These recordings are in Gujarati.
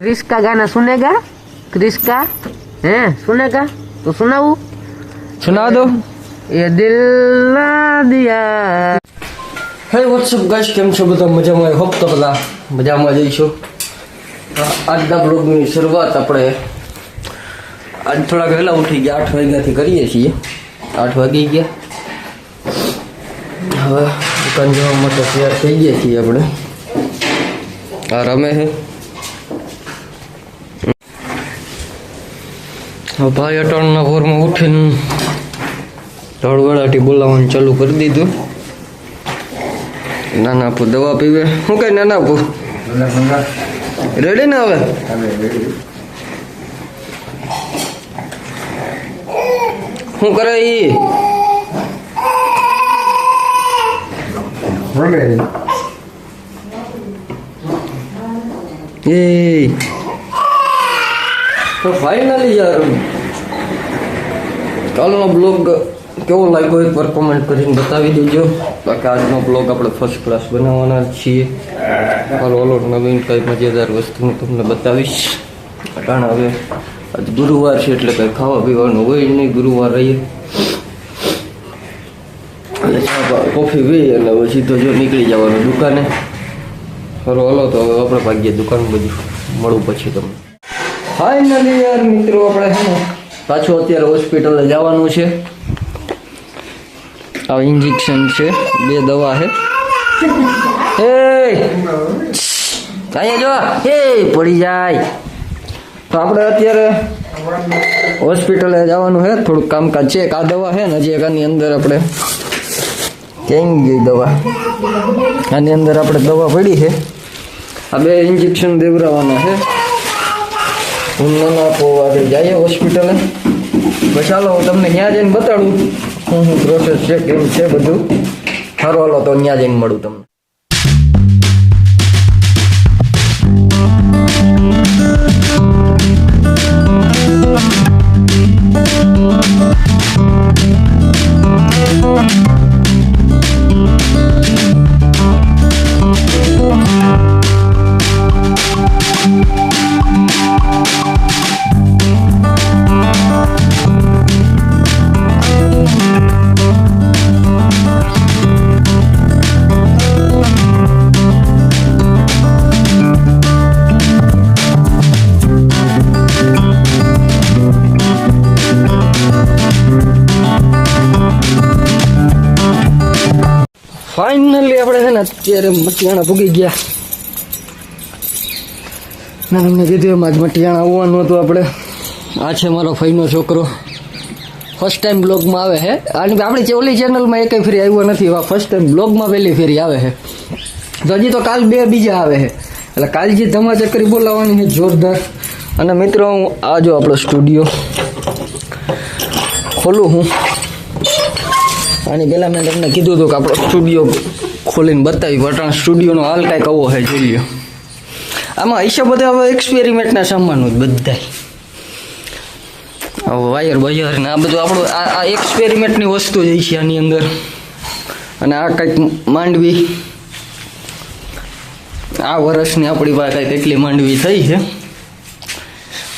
क्रिस का गाना सुनेगा? क्रिस का है सुनेगा तो सुनाऊ, सुना दो। ये दिल ना दिया। હે વોટ્સઅપ ગાઈસ, કેમ છો બધા? મજામાં? હોપ તો બધા મજામાં જઈશું. આજના બ્લોગની શરૂઆત આપણે આજ થોડાક વહેલા ઉઠી ગયા, 8 વાગ્યાથી કરીએ છીએ. 8 વાગી ગયા. હવે દુકાન જવા માટે તૈયાર થઈ ગયા છીએ આપણે. આ રમે છે. ભાઈ અટાણના ભોરમાં ઉઠીને ધડવડાટી બોલાવવાનું ચાલુ કરી દીધું. નાના આપું દવા પીવે. શું કઈ નાના આપું રેડી ને? હવે શું કરે ઈ? એ તો ફાઇનલી યાર કાલનો બ્લોગ કેવો લાગ્યો એકવાર કોમેન્ટ કરીને બતાવી દેજો. બાકી આજનો બ્લોગ આપણે ફર્સ્ટ ક્લાસ બનાવવાના છીએ. હાલો નવીન કંઈ મજેદાર વસ્તુ હું તમને બતાવીશ. કારણ હવે આજ ગુરુવાર છે એટલે કંઈ ખાવા પીવાનું હોય નહીં. ગુરુવાર રહીએ અને કોફી પી અને હવે સીધો જો નીકળી જવાનું દુકાને. હાલો તો હવે આપણે ભાગીએ દુકાન. બધું મળું પછી તમને. ફાઇનલી યાર મિત્રો આપણે છે ને પાછું અત્યારે હોસ્પિટલે જવાનું છે. આ ઇન્જેક્શન છે, 2 દવા છે. અહીંયા જો પડી જાય. તો આપણે અત્યારે હોસ્પિટલે જવાનું છે. થોડુંક કામકાજ છે. આ દવા છે ને હજી એક આની અંદર આપણે કેમ ગઈ દવા, આની અંદર આપણે દવા પડી છે. આ 2 ઇન્જેક્શન દેવરાવાના છે. હું નાના પોવારે જઈએ હોસ્પિટલે. બસ ચાલો હું તમને ત્યાં જઈને બતાડું શું પ્રોસેસ છે, કેમ છે બધું. સારું હાલો તો ત્યાં જઈને મળું તમને. ફાઇનલી આપણે છે ને અત્યારે મટિયાણા ભૂગી ગયા. ના તમને કીધું એમ આજ મટિયાણા આવવાનું હતું આપણે. આ છે મારો ફઈનો છોકરો. ફર્સ્ટ ટાઈમ બ્લોગમાં આવે છે. આપણી ઓલી ચેનલમાં એકેય ફેરી આવ્યો નથી. ફર્સ્ટ ટાઈમ બ્લોગમાં પહેલી ફેરી આવે છે. તો હજી તો કાલ 2 બીજા આવે છે. એટલે કાલ જે ધમાચકરી બોલાવવાની છે જોરદાર. અને મિત્રો હું આ જો આપણો સ્ટુડિયો ખોલું હું. આની પહેલાં મેં તમને કીધું હતું કે આપણો સ્ટુડિયો ખોલીને બતાવી. પટાણ સ્ટુડિયોનો હાલ કાંઈક આવો છે, જોઈ લો. આમાં હશે બધા હવે એક્સપેરિમેન્ટના સામાનો જ બધા. હવે વાયર ને આ બધું આપણું આ એક્સપેરિમેન્ટની વસ્તુ જ છે આની અંદર. અને આ કંઈક માંડવી આ વર્ષની આપણી પાસે કંઈક એટલી માંડવી થઈ છે.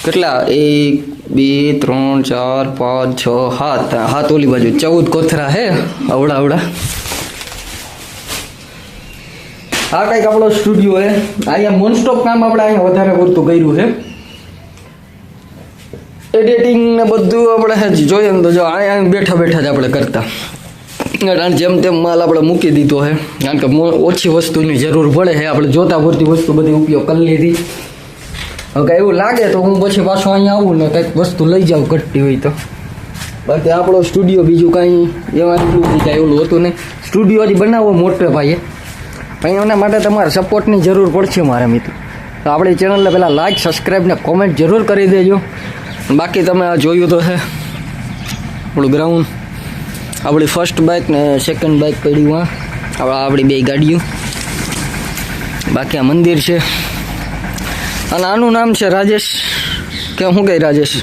કેટલા 1 2 3 4 5 6 7 ઓલી બાજુ 14 કોથરા હે આવડા. આ કંઈક આપણો સ્ટુડિયો હે. અહીંયા મોનસ્ટોપ કામ આપણે અહીંયા વધારે પૂરતું કર્યું છે. એડિટિંગ ને બધું આપણે જોઈએ ને તો જો અહીંયા બેઠા જ આપણે કરતા. કારણ જેમ તેમ માલ આપણે મૂકી દીધો છે. કારણ કે ઓછી વસ્તુની જરૂર પડે છે. આપણે જોતા પૂરતી વસ્તુ બધી ઉપયોગ કરી લીધી. હવે એવું લાગે તો હું પછી પાછું અહીંયા આવું ને કંઈક વસ્તુ લઈ જાઉં ઘટતી હોય તો. બાકી આપણો સ્ટુડિયો બીજું કાંઈ એમાં કાંઈ ઓલું હતું નહીં. સ્ટુડિયો હજી બનાવવો મોટે ભાઈએ. પણ એના માટે તમારે સપોર્ટની જરૂર પડશે મારા મિત્રો. તો આપણી ચેનલને પહેલાં લાઇક, સબસ્ક્રાઈબ ને કોમેન્ટ જરૂર કરી દેજો. બાકી તમે આ જોયું તો છે આપણું ગ્રાઉન્ડ. આપણી ફર્સ્ટ બાઇક ને સેકન્ડ બાઇક પડી આપણી 2 ગાડીઓ. બાકી આ મંદિર છે. અને આનું નામ છે રાજેશ. કે શું કહે રાજેશ?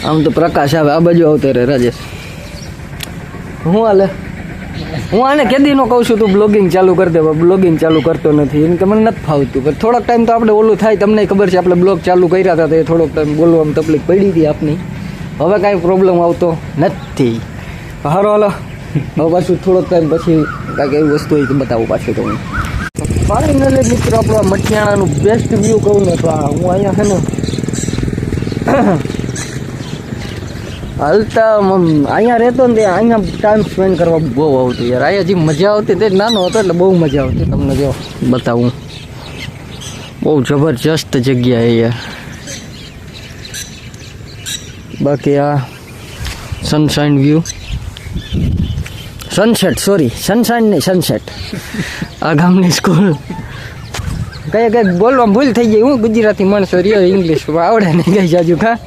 આમ તો પ્રકાશ આવે. આ બાજુ આવતો રહે રાજેશ. શું હાલે? હું આને કેદીનો કહું છું તું બ્લોગિંગ ચાલુ કરી દે, બ્લોગિંગ ચાલુ કરતો નથી. એને કે મને નથી ફાવતું, પણ થોડોક ટાઈમ તો આપણે ઓલું થાય. તમને ખબર છે આપણે બ્લોગ ચાલુ કર્યા હતા તો એ થોડોક ટાઈમ બોલવામાં તકલીફ પડી હતી આપની. હવે કાંઈ પ્રોબ્લેમ આવતો નથી. હારો હાલો હવે પાછું થોડોક ટાઈમ પછી કાંઈક એવી વસ્તુ હોય તો બતાવું પાછું તમને. ફાઇનલી મિત્રો આપણું મઠિયાણાનું બેસ્ટ વ્યૂ કહું ને તો હું અહીંયા છે ને હાલતા અહીંયા રહેતો ને ત્યાં અહીંયા ટાઈમ સ્પેન્ડ કરવા બહુ આવતું યાર. અહીંયા જે મજા આવતી તે નાનો હતો એટલે બહુ મજા આવતી. તમને જો બતાવું, બહુ જબરજસ્ત જગ્યા છે યાર. બાકી આ sunshine view, sunset, sorry sunshine નહીં સનસેટ. આ ગામની સ્કૂલ કંઈક બોલવામાં ભૂલ થઈ ગઈ. હું ગુજરાતી માણસો રહ્યો, ઇંગ્લિશ આવડે નહીં કઈ જાજુ. ખા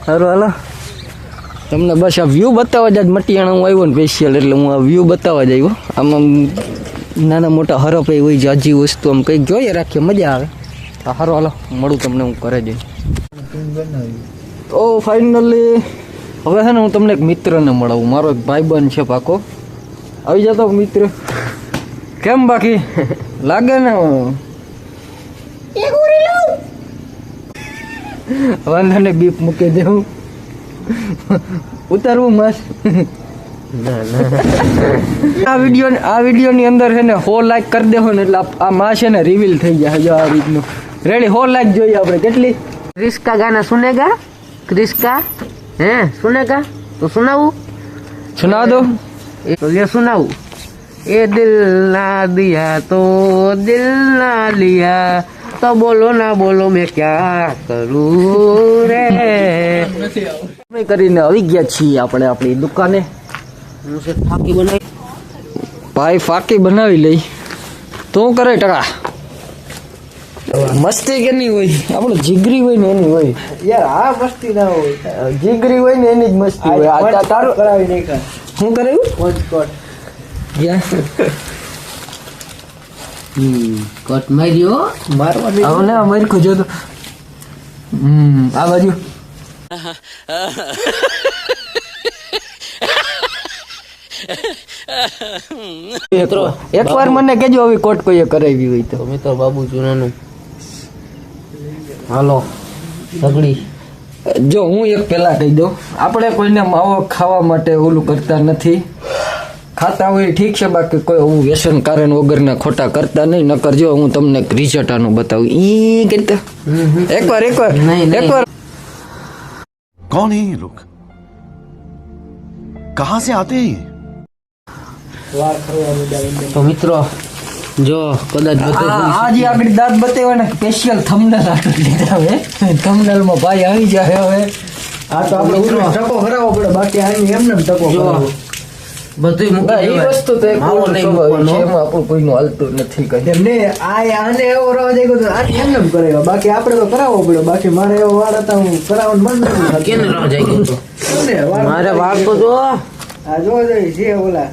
સારું હાલો તમને બસ આ વ્યૂ બતાવવા જ મટિયાણા હું આવ્યો ને સ્પેશિયલ, એટલે હું આ વ્યૂ બતાવવા જ આવ્યો. આમાં નાના મોટા હરફ એ હોય જાજી વસ્તુ આમ કંઈક જોઈએ રાખીએ, મજા આવે. સારું હાલો મળું તમને હું કરે જઈ. તો ફાઇનલી હવે છે ને હું તમને એક મિત્રને મળાવું. મારો એક ભાઈબંધ છે પાકો. આવી જતો મિત્ર, કેમ બાકી લાગે ને વાંધો ને બીપ મૂકી દેવું ઉતારવું મસ્ત. આ વિડીયોની અંદર છે ને 100 લાઈક કરી દેવો ને એટલે આ માં છે ને રિવીલ થઈ જાય. જો આ રીતનું રેડી 100 લાઈક જોઈએ આપણે. કેટલી? क्रिस का गाना सुनेगा? क्रिस का हैं सुनेगा तो सुनाऊं? सुना दो. तो ये सुनाऊं. ये दिल ना दिया तो दिल ना लिया तो बोलो ना बोलो मैं क्या करूं रे. કરીને આવી ગયા છીએ આપણે આપણી દુકાને. હું છે ફાકી બનાવી. ભાઈ ફાકી બનાવી લઈ તો હું કરે ટકા. મસ્તી કે નહીં હોય, આપણું જીગરી હોય ને એની હોય યાર. આ મસ્તી ના હોય, જીગરી હોય ને એની જ મસ્તી હોય. આ તારું કરાવી નહીં કર. શું કરાયું? કોટ કટ માર્યો મારવાની આવો ને અમારી ખોજો તો આ બાજુ એકવાર મને કેજો આવી કોટ કોઈએ કરાવી હોય તો. તમે તો બાબુ જૂનાનું હાલો સગડી. જો હું એક પેલા કહી દઉં, આપણે કોઈને માવો ખાવા માટે ઓલું કરતા નથી. ખાતા હોય ઠીક છે, બાકી કોઈ એવું વ્યસન કારણ વગરના ખોટા કરતા નહીં. નકર જો હું તમને રિઝલ્ટ આનું બતાવું. ઈ કરતા એકવાર એકવાર कौन है ये लोग, कहां से आते हैं ये? તો મિત્રો જો કદાચ આ જે આગળ દાંત બતાવ્યા ને સ્પેશિયલ થંબનેલ આટલું લીધા હવે. થંબનેલમાં ભાઈ આવી જાય હવે. આ તો આપણે ઉતરો ટકો ભરાવો પડે, બાકી આની એમને ટકો જો ભરાવો. બધું મૂકી એ દેવાય. વસ્તુ તો એક માવો ઓલું નહીં સ્વભાવ છે, મૂકવાનો. એમાં આપણું કોઈનું હાલતું નથી કઈ. એમને આને એવો રવા દે તો આને એમને કરાવ્યો, બાકી આપણે તો કરાવવો પડે. બાકી મારે એવો વાળ હતા, હું કરાવવાનું મન નથી. કેને રાહ જાય ગયો તો? મારે વાળ તો જો આ જોવા જાય છે ઓલા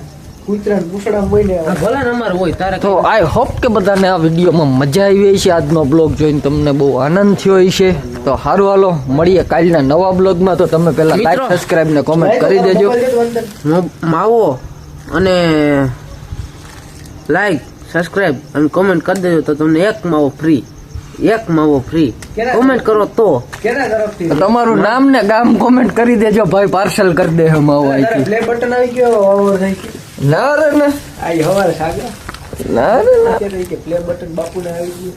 કૂતરા પૂછડા મહિને આ ભલે ને અમારે હોય તારે તો આઈ હોપ કે બધાને આ વિડીયોમાં મજા આવી છે. આજનો બ્લોગ જોઈને તમને બહુ આનંદ થયો છે. તો સારું હાલો મળીએ કાલના નવા બ્લોગમાં. તો તમે પહેલા લાઈક મિત્રો, સબસ્ક્રાઇબ ને કોમેન્ટ કરી દેજો. માવો અને લાઈક સબસ્ક્રાઇબ અને કોમેન્ટ કરી દેજો તો તમને એક માવો ફ્રી. કોમેન્ટ કરો તો કેના તરફથી તમારું નામ ને ગામ કોમેન્ટ કરી દેજો ભાઈ, પાર્સલ કરી દે માવો અહીંથી. પ્લે બટન આવી ગયો ઓવર થઈ ગયો. ના રે ના આ હવારે સાગા ના રે ના. કે પ્લે બટન બાપુને આવી ગયું.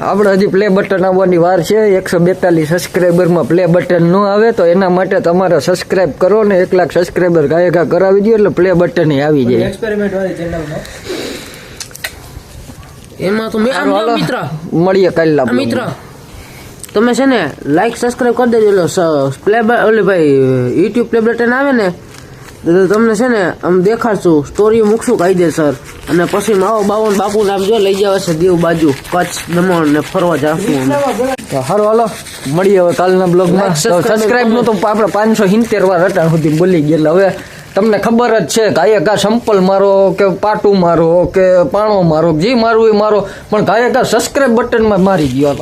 આપણે હજી પ્લે બટન આવવાની વાર છે. 142 સબસ્ક્રાઈબરમાં પ્લે બટન ન આવે તો એના માટે તમારે સબસ્ક્રાઇબ કરો ને 1 લાખ સબસ્ક્રાઈબર ગાયકા કરાવી દો એટલે પ્લે બટન આવી જાય. એક્સપેરિમેન્ટ વાળી ચેનલમાં એમાં તો મેં આમ જો મિત્ર મળીએ કાલના આ મિત્ર તમે છે ને લાઈક સબસ્ક્રાઇબ કરી દેજો. પ્લે ઓલી ભાઈ યુટ્યુબ પ્લે બટન આવે ને તો તમને છે ને આમ દેખાડશું, સ્ટોરી મૂકશું કાયદેસર. અને પછી માવો બાવો ને બાપુ નામ જો લઈ જવા છે દીવ બાજુ કચ્છ દમણ ને ફરવા જાશું. તો હારું હાલો મળીએ હવે કાલના બ્લોગમાં. Like, subscribe સબસ્ક્રાઇબ નું તો આપણે 570 વાર અટાણ સુધી બોલી ગયા એટલે હવે તમને ખબર જ છે ગાયકા સંપલ મારો કે પાટું મારો કે પાણો મારો જે મારું એ મારો, પણ ગાયકા સબસ્ક્રાઇબ બટનમાં મારી ગયો.